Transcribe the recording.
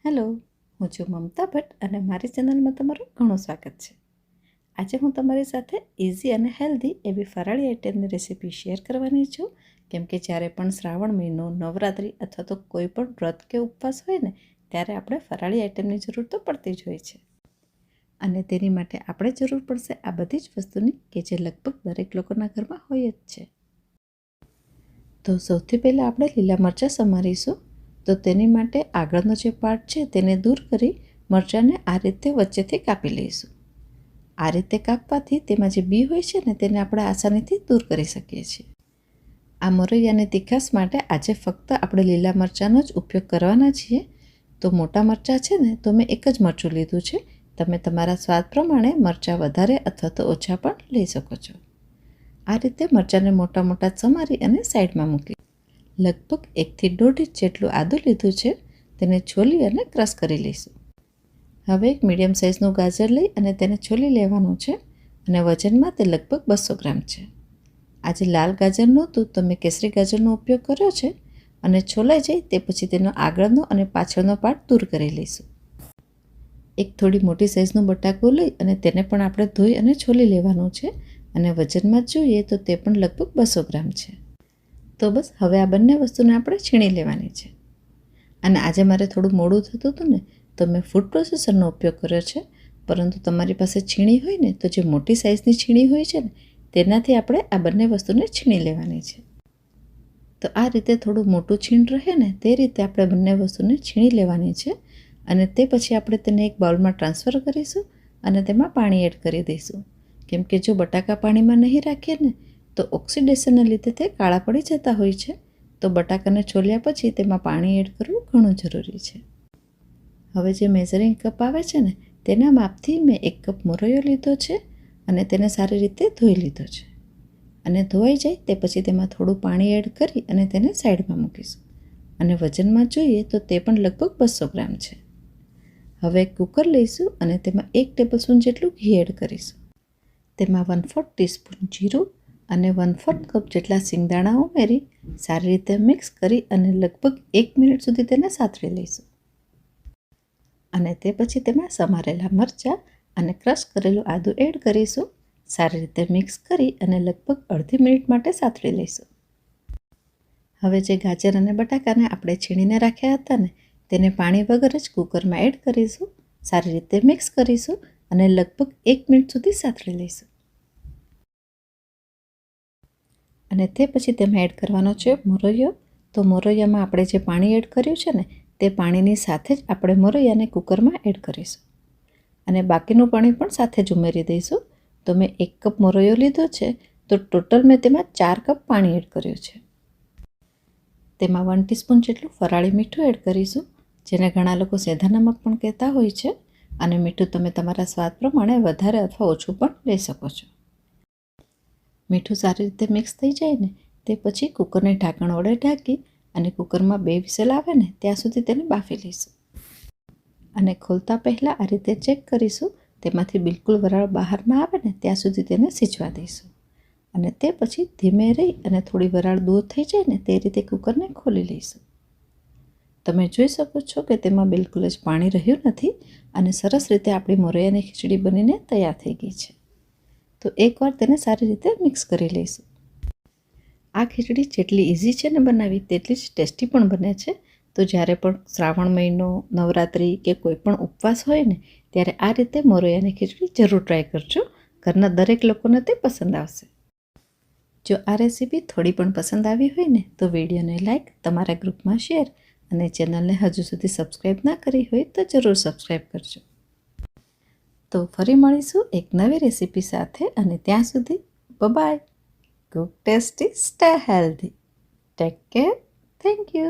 Hello, હું છું મમતા ભટ્ટ અને મારી ચેનલમાં તમારું ઘણું સ્વાગત છે. આજે હું તમારી સાથે ઇઝી અને હેલ્ધી એવી ફરાળી આઈટમની રેસીપી શેર કરવાની છું. કેમ કે જ્યારે પણ શ્રાવણ મહિનો, નવરાત્રિ અથવા તો કોઈ પણ વ્રત કે ઉપવાસ હોય ને ત્યારે આપણે ફરાળી આઈટમની જરૂર તો પડતી જ હોય છે. અને તેની માટે આપણે જરૂર પડશે આ બધી જ વસ્તુની કે જે લગભગ દરેક લોકોના ઘરમાં હોય જ છે. તો સૌથી પહેલાં આપણે લીલા મરચાં સમારીશું. તો તેની માટે આગળનો જે પાર્ટ છે તેને દૂર કરી મરચાંને આ રીતે વચ્ચેથી કાપી લઈશું. આ રીતે કાપવાથી તેમાં જે બી હોય છે ને તેને આપણે આસાનીથી દૂર કરી શકીએ છીએ. આ મોરૈયાની તીખાશ માટે આજે ફક્ત આપણે લીલા મરચાંનો જ ઉપયોગ કરવાના છીએ. તો મોટા મરચાં છે ને તો મેં એક જ મરચું લીધું છે. તમે તમારા સ્વાદ પ્રમાણે મરચાં વધારે અથવા તો ઓછા પણ લઈ શકો છો. આ રીતે મરચાંને મોટા મોટા સમારી અને સાઈડમાં મૂકી લગભગ 1 થી 1.5 ઇંચ જેટલું આદું લીધું છે. તેને છોલી અને ક્રશ કરી લઈશું. હવે એક મીડિયમ સાઇઝનું ગાજર લઈ અને તેને છોલી લેવાનું છે અને વજનમાં તે લગભગ 200 ગ્રામ છે. આજે લાલ ગાજર નહોતું તો મેં કેસરી ગાજરનો ઉપયોગ કર્યો છે અને છોલાઈ જાય તે પછી તેનો આગળનો અને પાછળનો પાર્ટ દૂર કરી લઈશું. એક થોડી મોટી સાઇઝનું બટાકું લઈ અને તેને પણ આપણે ધોઈ અને છોલી લેવાનું છે અને વજનમાં જોઈએ તો તે પણ લગભગ 200 ગ્રામ છે. તો બસ હવે આ બંને વસ્તુને આપણે છીણી લેવાની છે. અને આજે મારે થોડું મોડું થતું હતું ને તો મેં ફૂડ પ્રોસેસરનો ઉપયોગ કર્યો છે. પરંતુ તમારી પાસે છીણી હોય ને તો જે મોટી સાઇઝની છીણી હોય છે ને તેનાથી આપણે આ બંને વસ્તુને છીણી લેવાની છે. તો આ રીતે થોડું મોટું છીણ રહે ને તે રીતે આપણે બંને વસ્તુને છીણી લેવાની છે. અને તે પછી આપણે તેને એક બાઉલમાં ટ્રાન્સફર કરીશું અને તેમાં પાણી એડ કરી દઈશું. કેમ કે જો બટાકા પાણીમાં નહીં રાખીએ ને તો ઓક્સિડેશનના લીધે તે કાળા પડી જતા હોય છે. તો બટાકાને છોલ્યા પછી તેમાં પાણી એડ કરવું ઘણું જરૂરી છે. હવે જે મેઝરિંગ કપ આવે છે ને તેના માપથી મેં 1 કપ મોરૈયો લીધો છે અને તેને સારી રીતે ધોઈ લીધો છે. અને ધોવાઈ જાય તે પછી તેમાં થોડું પાણી એડ કરી અને તેને સાઈડમાં મૂકીશું. અને વજનમાં જોઈએ તો તે પણ લગભગ 200 ગ્રામ છે. હવે એક કુકર લઈશું અને તેમાં 1 ટેબલસ્પૂન જેટલું ઘી એડ કરીશું. તેમાં 1/4 ટીસ્પૂન જીરું અને 1/4 કપ જેટલા સિંગદાણા ઉમેરી સારી રીતે મિક્સ કરી અને લગભગ 1 મિનિટ સુધી તેને સાતળી લઈશું. અને તે પછી તેમાં સમારેલા મરચાં અને ક્રશ કરેલું આદું એડ કરીશું. સારી રીતે મિક્સ કરી અને લગભગ અડધી મિનિટ માટે સાતળી લઈશું. હવે જે ગાજર અને બટાકાને આપણે છીણીને રાખ્યા હતા ને તેને પાણી વગર જ કુકરમાં એડ કરીશું. સારી રીતે મિક્સ કરીશું અને લગભગ 1 મિનિટ સુધી સાતળી લઈશું. અને તે પછી તેમાં એડ કરવાનો છે મોરૈયો. તો મોરૈયામાં આપણે જે પાણી એડ કર્યું છે ને તે પાણીની સાથે જ આપણે મોરૈયાને કુકરમાં એડ કરીશું. અને બાકીનું પાણી પણ સાથે જ ઉમેરી દઈશું. તો મેં 1 કપ મોરૈયો લીધો છે તો ટોટલ મેં તેમાં 4 કપ પાણી એડ કર્યું છે. તેમાં 1 ટીસ્પૂન જેટલું ફરાળી મીઠું એડ કરીશું, જેને ઘણા લોકો સેંધા નમક પણ કહેતા હોય છે. અને મીઠું તમે તમારા સ્વાદ પ્રમાણે વધારે અથવા ઓછું પણ લઈ શકો છો. મીઠું સારી રીતે મિક્સ થઈ જાય ને તે પછી કુકરને ઢાંકણ વડે ઢાંકી અને કુકરમાં 2 વિસલ આવે ને ત્યાં સુધી તેને બાફી લઈશું. અને ખોલતા પહેલાં આ રીતે ચેક કરીશું. તેમાંથી બિલકુલ વરાળ બહાર ના આવે ને ત્યાં સુધી તેને સિજવા દઈશું. અને તે પછી ધીમે રહી અને થોડી વરાળ દૂર થઈ જાય ને તે રીતે કુકરને ખોલી લઈશું. તમે જોઈ શકો છો કે તેમાં બિલકુલ જ પાણી રહ્યું નથી અને સરસ રીતે આપણી મોરૈયાની ખીચડી બનીને તૈયાર થઈ ગઈ છે. તો એકવાર તેને સારી રીતે મિક્સ કરી લઈશું. આ ખીચડી જેટલી ઇઝી છે ને બનાવી તેટલી જ ટેસ્ટી પણ બને છે. તો જ્યારે પણ શ્રાવણ મહિનો, નવરાત્રિ કે કોઈ પણ ઉપવાસ હોય ને ત્યારે આ રીતે મોરૈયાની ખીચડી જરૂર ટ્રાય કરજો. ઘરના દરેક લોકોને તે પસંદ આવશે. જો આ રેસીપી થોડી પણ પસંદ આવી હોય ને તો વિડીયોને લાઈક, તમારા ગ્રુપમાં શેર અને ચેનલને હજુ સુધી સબસ્ક્રાઈબ ના કરી હોય તો જરૂર સબસ્ક્રાઈબ કરજો. તો ફરી મળીશું એક નવી રેસીપી સાથે અને ત્યાં સુધી by. Cook tasty, stay healthy. Take care. Thank you.